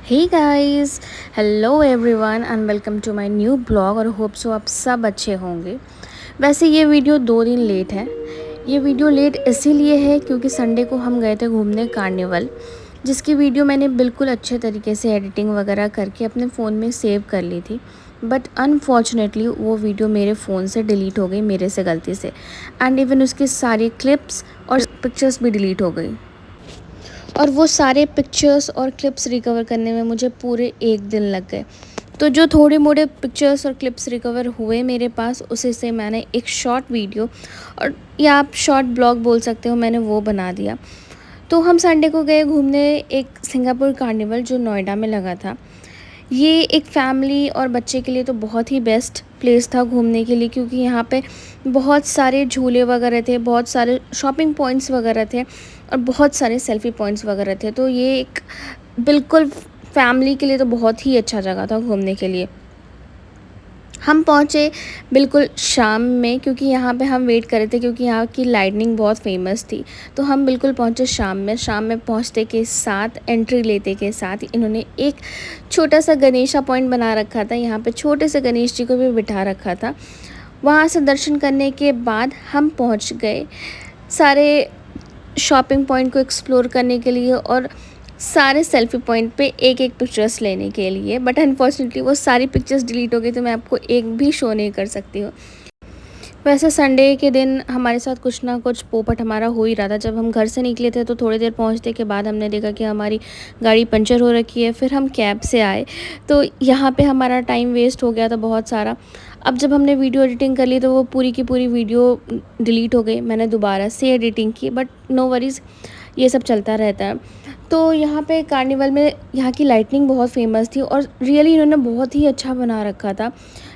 Hey guys, hello everyone and welcome to my new blog. और hope so आप सब अच्छे होंगे। वैसे ये वीडियो 2 दिन लेट है। ये वीडियो लेट इसीलिए है क्योंकि संडे को हम गए थे घूमने कार्निवल, जिसकी वीडियो मैंने बिल्कुल अच्छे तरीके से एडिटिंग वगैरह करके अपने फ़ोन में सेव कर ली थी। बट अनफॉर्चुनेटली वो वीडियो मेरे फ़ोन से डिलीट हो गई, मेरे से गलती से। एंड इवन उसकी सारी क्लिप्स और पिक्चर्स भी डिलीट हो गई। और वो सारे पिक्चर्स और क्लिप्स रिकवर करने में मुझे पूरे 1 दिन लग गए। तो जो थोड़े मोड़े पिक्चर्स और क्लिप्स रिकवर हुए मेरे पास, उसी से मैंने एक शॉर्ट वीडियो, और या आप शॉर्ट ब्लॉग बोल सकते हो, मैंने वो बना दिया। तो हम संडे को गए घूमने एक सिंगापुर कार्निवल जो नोएडा में लगा था। ये एक फैमिली और बच्चे के लिए तो बहुत ही बेस्ट प्लेस था घूमने के लिए, क्योंकि यहाँ पे बहुत सारे झूले वगैरह थे, बहुत सारे शॉपिंग पॉइंट्स वगैरह थे और बहुत सारे सेल्फ़ी पॉइंट्स वगैरह थे। तो ये एक बिल्कुल फैमिली के लिए तो बहुत ही अच्छा जगह था घूमने के लिए। हम पहुँचे बिल्कुल शाम में, क्योंकि यहाँ पे हम वेट कर रहे थे क्योंकि यहाँ की लाइटनिंग बहुत फेमस थी। तो हम बिल्कुल पहुँचे शाम में। शाम में पहुँचते के साथ, एंट्री लेते के साथ इन्होंने एक छोटा सा गणेशा पॉइंट बना रखा था। यहाँ पे छोटे से गणेश जी को भी बिठा रखा था। वहाँ से दर्शन करने के बाद हम पहुँच गए सारे शॉपिंग पॉइंट को एक्सप्लोर करने के लिए और सारे सेल्फ़ी पॉइंट पे एक एक पिक्चर्स लेने के लिए। बट अनफॉर्चुनेटली वो सारी पिक्चर्स डिलीट हो गई, तो मैं आपको एक भी शो नहीं कर सकती हूँ। वैसे संडे के दिन हमारे साथ कुछ ना कुछ पोपट हमारा हो ही रहा था। जब हम घर से निकले थे तो थोड़ी देर पहुंचने के बाद हमने देखा कि हमारी गाड़ी पंचर हो रखी है। फिर हम कैब से आए, तो यहाँ पे हमारा टाइम वेस्ट हो गया था बहुत सारा। अब जब हमने वीडियो एडिटिंग कर ली तो वो पूरी की पूरी वीडियो डिलीट हो गई। मैंने दोबारा से एडिटिंग की, बट नो वरीज़, ये सब चलता रहता है। तो यहाँ पे कार्निवल में यहाँ की लाइटनिंग बहुत फेमस थी और रियली इन्होंने बहुत ही अच्छा बना रखा था।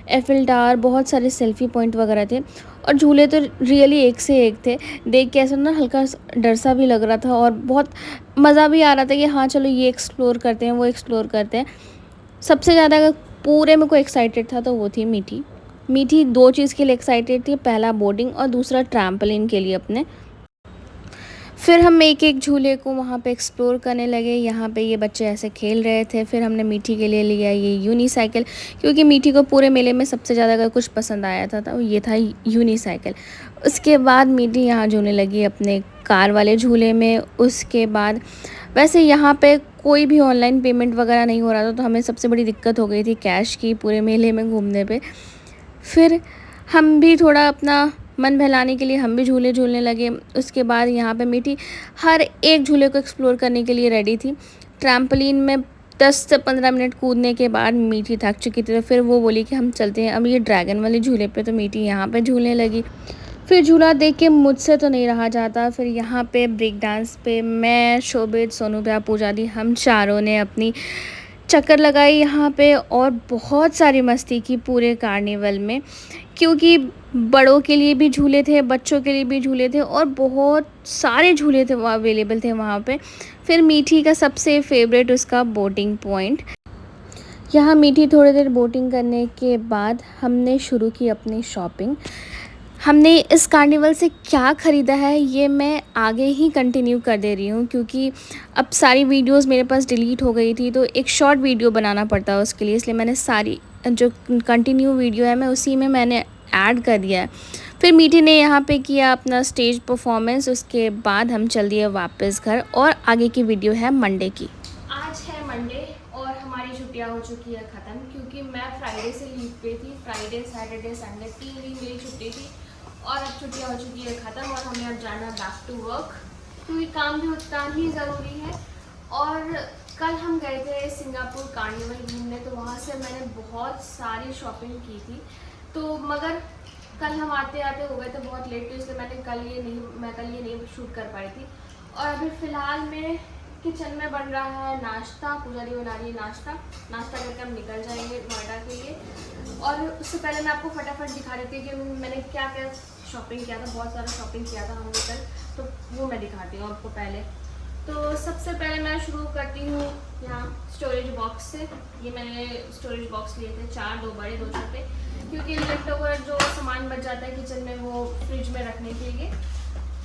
एफिल टावर, बहुत सारे सेल्फ़ी पॉइंट वगैरह थे और झूले तो रियली एक से एक थे। देख के ऐसा ना हल्का डर सा भी लग रहा था और बहुत मज़ा भी आ रहा था कि हाँ चलो ये एक्सप्लोर करते हैं, वो एक्सप्लोर करते हैं। सबसे ज़्यादा अगर पूरे में कोई एक्साइटेड था तो वो थी मीठी। मीठी 2 चीज़ के लिए एक्साइटेड थी, पहला बोर्डिंग और दूसरा ट्रैम्पोलिन के लिए अपने। फिर हम एक एक झूले को वहाँ पे एक्सप्लोर करने लगे। यहाँ पे ये बच्चे ऐसे खेल रहे थे। फिर हमने मीठी के लिए लिया ये यूनिसाइकिल, क्योंकि मीठी को पूरे मेले में सबसे ज़्यादा अगर कुछ पसंद आया था तो ये था यूनिसाइकिल। उसके बाद मीठी यहाँ झूलने लगी अपने कार वाले झूले में। उसके बाद वैसे यहाँ पे कोई भी ऑनलाइन पेमेंट वगैरह नहीं हो रहा था, तो हमें सबसे बड़ी दिक्कत हो गई थी कैश की पूरे मेले में घूमने पे। फिर हम भी थोड़ा अपना मन बहलाने के लिए हम भी झूले झूलने लगे। उसके बाद यहाँ पे मीठी हर एक झूले को एक्सप्लोर करने के लिए रेडी थी। ट्रैम्पोलिन में 10 से 15 मिनट कूदने के बाद मीठी थक चुकी थी, तो फिर वो बोली कि हम चलते हैं अब ये ड्रैगन वाले झूले पे। तो मीठी यहाँ पे झूलने लगी। फिर झूला देख के मुझसे तो नहीं रहा जाता। फिर यहाँ पे ब्रेक डांस पे मैं, शोभित, सोनू भैया, पूजा दी, हम चारों ने अपनी चक्कर लगाई यहाँ पे और बहुत सारी मस्ती की पूरे कार्निवल में, क्योंकि बड़ों के लिए भी झूले थे, बच्चों के लिए भी झूले थे और बहुत सारे झूले थे वो अवेलेबल थे वहाँ पे। फिर मीठी का सबसे फेवरेट उसका बोटिंग पॉइंट। यहाँ मीठी थोड़ी देर बोटिंग करने के बाद हमने शुरू की अपनी शॉपिंग। हमने इस कार्निवल से क्या ख़रीदा है ये मैं आगे ही कंटिन्यू कर दे रही हूँ, क्योंकि अब सारी वीडियोस मेरे पास डिलीट हो गई थी, तो एक शॉर्ट वीडियो बनाना पड़ता है उसके लिए। इसलिए मैंने सारी जो कंटिन्यू वीडियो है मैं उसी में मैंने ऐड कर दिया है। फिर मीठी ने यहाँ पे किया अपना स्टेज परफॉर्मेंस। उसके बाद हम चल दिए वापस घर और आगे की वीडियो है मंडे की। आज है मंडे और हमारी छुट्टियाँ हो चुकी है ख़त्म, क्योंकि मैं फ्राइडे से लीव पे थी। फ्राइडे, सैटरडे, संडे 3 दिन मेरी छुट्टी थी और अब छुट्टियाँ हो चुकी है ख़त्म और हमें अब जाना बैक टू वर्क, क्योंकि काम भी उतना ही ज़रूरी है। और कल हम गए थे सिंगापुर कार्निवल घूमने, तो वहाँ से मैंने बहुत सारी शॉपिंग की थी। तो मगर कल हम आते आते हो गए थे बहुत लेट, तो इसलिए मैं कल ये नहीं शूट कर पाई थी। और अभी फ़िलहाल में किचन में बन रहा है नाश्ता। पूजा दी बना रही है नाश्ता करके हम निकल जाएंगे नोएडा के लिए। और उससे पहले मैं आपको फटाफट दिखा देती हूँ कि मैंने क्या क्या शॉपिंग किया था। बहुत सारा शॉपिंग किया था हमने कल, तो वो मैं दिखाती हूँ आपको पहले। तो सबसे पहले मैं शुरू करती हूँ यहाँ स्टोरेज बॉक्स से। ये मैंने स्टोरेज बॉक्स लिए थे 4, 2 बड़े 2 छोटे, क्योंकि लेफ्ट ओवर जो सामान बच जाता है किचन में वो फ्रिज में रखने के लिए।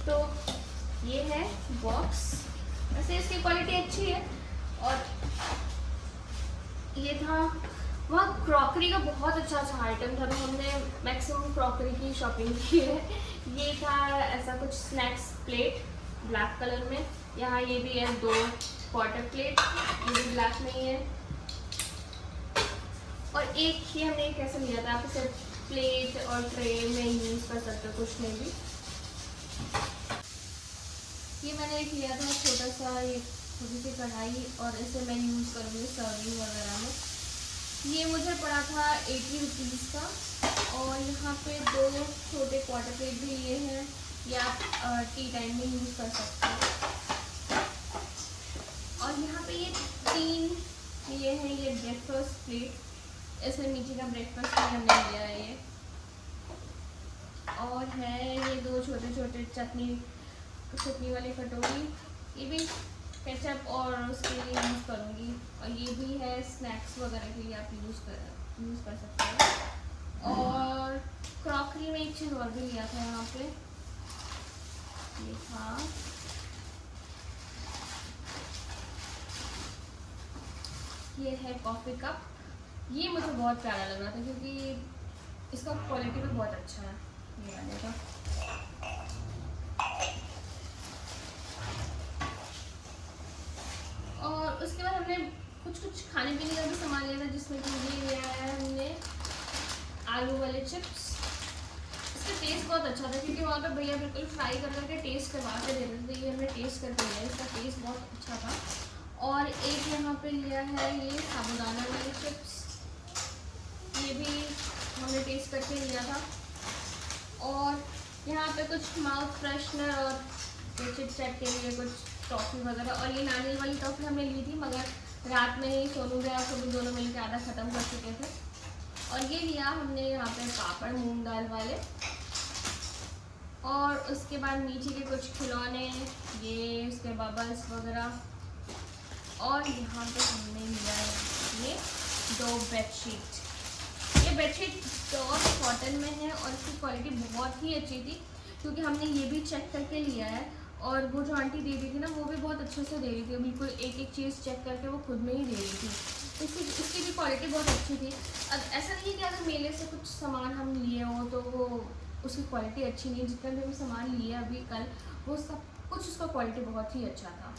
तो ये है बॉक्स। वैसे इसकी क्वालिटी अच्छी है और ये था वहाँ क्रॉकरी का बहुत अच्छा आइटम था, तो हमने मैक्सिमम क्रॉकरी की शॉपिंग की है। ये था ऐसा कुछ स्नैक्स प्लेट ब्लैक कलर में। यहाँ ये भी है 2 क्वार्टर प्लेट, ये भी ब्लैक में ही है। और एक ही हमने कैसे लिया था, आप इसे प्लेट और ट्रे में यूज़ कर सकते हो कुछ में भी। ये मैंने एक लिया था छोटा सा, ये छोटी सी कढ़ाई, और इसे मैं यूज़ करूँगी सर्विंग वगैरह में। ये मुझे पड़ा था 80 रुपीज़ का। और यहाँ पे 2 छोटे क्वार्टर प्लेट भी लिए हैं, ये आप टी टाइम में यूज़ कर सकते हो। और यहाँ पे ये 3 ये हैं, ये ब्रेकफास्ट प्लेट, इसमें मीठी का ब्रेकफास्ट भी हमने लिया है ये। और है ये 2 छोटे छोटे चटनी वाली कटोरी, ये भी केचप और उसके लिए यूज़ करूँगी। और ये भी है स्नैक्स वगैरह के लिए, आप यूज़ कर सकते हो। और क्रॉकरी में एक चीज़ और भी लिया था यहाँ पे, ये था ये है कॉफ़ी कप। ये मुझे बहुत प्यारा लग रहा था क्योंकि इसका क्वालिटी भी बहुत अच्छा है ये वाले का। और उसके बाद हमने कुछ खाने पीने का भी सामान लिया था, जिसमें कि ये लिया है हमने आलू वाले चिप्स। इसका टेस्ट बहुत अच्छा था क्योंकि वहाँ पे भैया बिल्कुल फ्राई कर करके टेस्ट करवा के दे रहे थे। ये हमने टेस्ट करके लिया, इसका टेस्ट बहुत अच्छा था। और एक यहाँ पे लिया है ये साबुदाना वाले चिप्स, ये भी हमने टेस्ट करके लिया था। और यहाँ पे कुछ माउथ फ्रेशनर और चिट चैट के लिए कुछ टॉफ़ी वगैरह। और ये नारियल वाली टॉफ़ी हमने ली थी, मगर रात में ही सोनू गया तो भी दोनों मिलकर आधा ख़त्म कर चुके थे। और ये लिया हमने यहाँ पे पापड़ मूंग दाल वाले। और उसके बाद नीचे के कुछ खिलौने, ये उसके बबल्स वगैरह। और यहाँ पे हमने लिया है ये 2 बेडशीट। ये बेडशीट टॉप कॉटन में है और इसकी क्वालिटी बहुत ही अच्छी थी क्योंकि हमने ये भी चेक करके लिया है। और वो जो आंटी दे रही थी ना, वो भी बहुत अच्छे से दे रही थी, बिल्कुल एक एक चीज़ चेक करके वो खुद में ही दे रही थी। इसकी भी क्वालिटी बहुत अच्छी थी। अब ऐसा नहीं है कि अगर मेले से कुछ सामान हम लिए हो तो वो उसकी क्वालिटी अच्छी नहीं, जितना भी हम सामान लिए अभी कल, वो सब कुछ उसका क्वालिटी बहुत ही अच्छा था।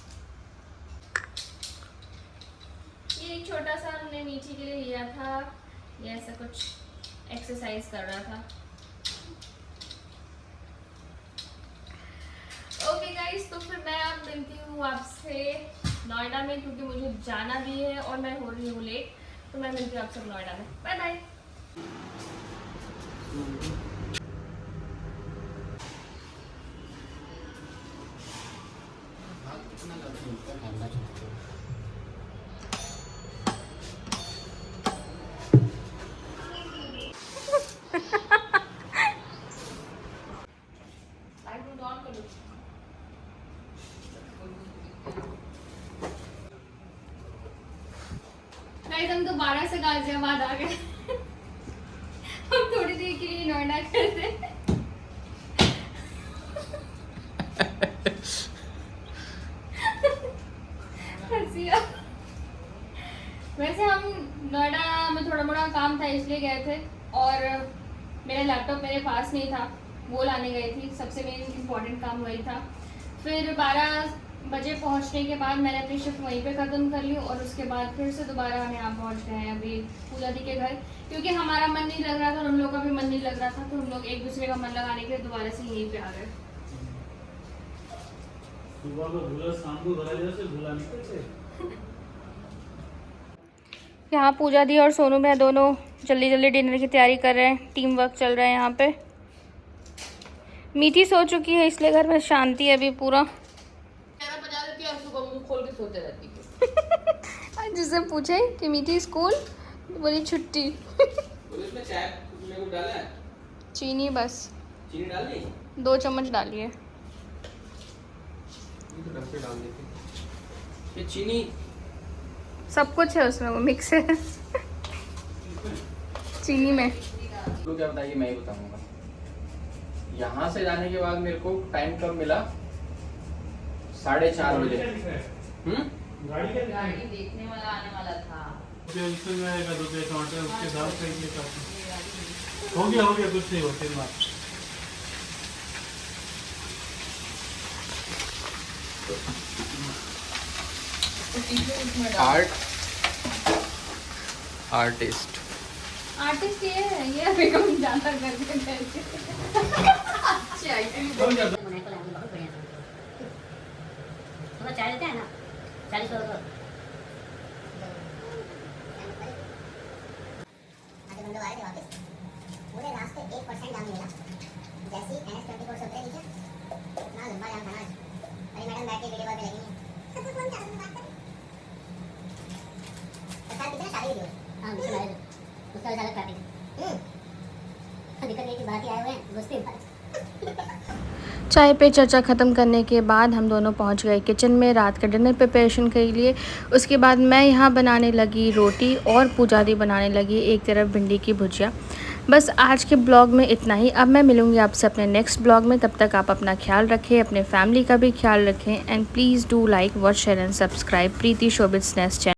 ये एक छोटा सा हमने मीठी के लिए लिया था, ये ऐसा कुछ एक्सरसाइज कर रहा था। ओके गाइस, तो फिर मैं अब मिलती हूँ आपसे नोएडा में क्योंकि मुझे जाना भी है और मैं हो रही हूँ लेट। तो मैं मिलती हूँ आपसे नोएडा में। Bye bye. हम दोबारा से गाजियाबाद आ गए। हम थोड़ी देर के लिए नोएडा करते। वैसे हम नोएडा में थोड़ा मोड़ा काम था इसलिए गए थे, और मेरा लैपटॉप मेरे पास नहीं था, वो लाने गई थी। सबसे मेन इम्पोर्टेंट काम वही था। फिर 12 बजे पहुंचने के बाद मैंने अपनी शिफ्ट वहीं पे ख़त्म कर ली और उसके बाद फिर से दोबारा हम यहाँ पहुँच गए हैं अभी पूजा दी के घर, क्योंकि हमारा मन नहीं लग रहा था और उन लोगों का भी मन नहीं लग रहा था। तो हम लोग एक दूसरे का मन लगाने के लिए दोबारा से यहीं पे आ गए। यहाँ पूजा दी और सोनू भैया दोनों जल्दी जल्दी डिनर की तैयारी कर रहे हैं। टीम वर्क चल रहा है यहाँ पे। मीठी सो चुकी है इसलिए घर में शांति है अभी पूरा। खोल के सोते रहती है। जिससे पूछे कि मीठी स्कूल, बोली छुट्टी। इसमें चाय को डाला है? चीनी बस। चीनी डाल दी? 2 चम्मच डाली है। तो ढंग से डाल देती। ये चीनी सब कुछ है उसमें, वो मिक्स है चीनी में। तो क्या बताइए, मैं ही बताऊंगा। यहाँ से जाने के बाद मेरे को टाइम कब मिला? 4:30 बजे। गाड़ी देखने वाला आने वाला था। रुपये इसमें आएगा, 2 रुपये टमाटर उसके दाल खाइए काफी। हो गया कुछ नहीं होते बात। आर्टिस्ट ये है, ये अभी कम ज़्यादा करके हो गया। बहुत बढ़िया थोड़ा चाय देते हैं ना 40 रुपये बंदे आए थे वापस पूरे रास्ते 1% दाम मिला जैसे ही NS24 से उतरे नीचे ना लंबा जाम था ना। अरे मैडम बैठ के वीडियो कॉल पे लगी हैं सब फोन चालू है बात कर बता कितने शादी वीडियो। हां बिल्कुल आए थे उसका अलग पार्टी दिक्कत ये कि बात ही आए हुए हैं दोस्ती बात। चाय पे चर्चा ख़त्म करने के बाद हम दोनों पहुंच गए किचन में रात का डिनर प्रिपरेशन के लिए। उसके बाद मैं यहाँ बनाने लगी रोटी और पूजा दी बनाने लगी एक तरफ भिंडी की भुजिया। बस आज के ब्लॉग में इतना ही। अब मैं मिलूँगी आपसे अपने नेक्स्ट ब्लॉग में। तब तक आप अपना ख्याल रखें, अपने फैमिली का भी ख्याल रखें and please do like watch share and subscribe Preeti Shobhit snacks channel.